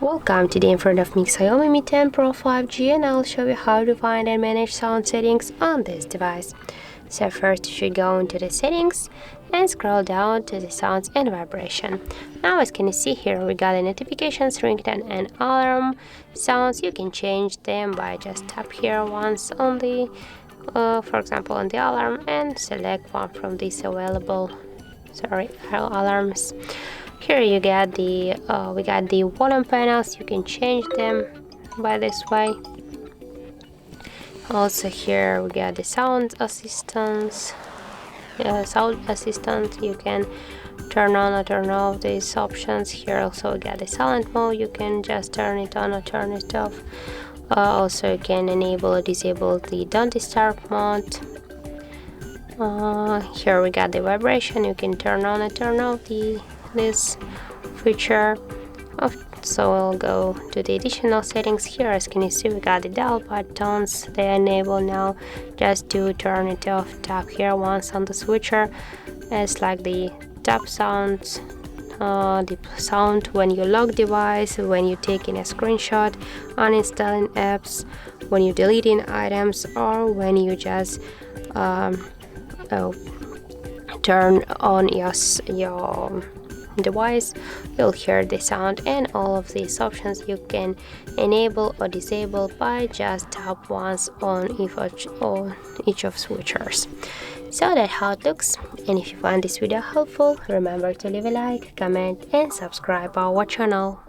Welcome, today in front of me XIAOMI Mi 10 Pro 5G, and I'll show you how to find and manage sound settings on this device. So first you should go into the settings and scroll down to the sounds and vibration. Now as can you see here, we got the notifications, ringtone and alarm sounds. You can change them by just tap here once on the for example on the alarm, and select one from these available alarms. Here you get the we got the volume panels. You can change them by this way. Also here we got the sound assistant. You can turn on or turn off these options. Here also we got the silent mode. You can just turn it on or turn it off. Also you can enable or disable the don't disturb mode. Here we got the vibration. You can turn on or turn off this feature. So we'll go to the additional settings. Here as can you see, we got the dial buttons. They enable now. Just to turn it off, tap here once on the switcher. It's like the tap sounds, the sound when you lock device, when you're taking a screenshot, uninstalling apps, when you're deleting items, or when you just turn on your device. You'll hear the sound, and all of these options you can enable or disable by just tap once on each of switchers. So that's how it looks, and if you find this video helpful, remember to leave a like, comment and subscribe our channel.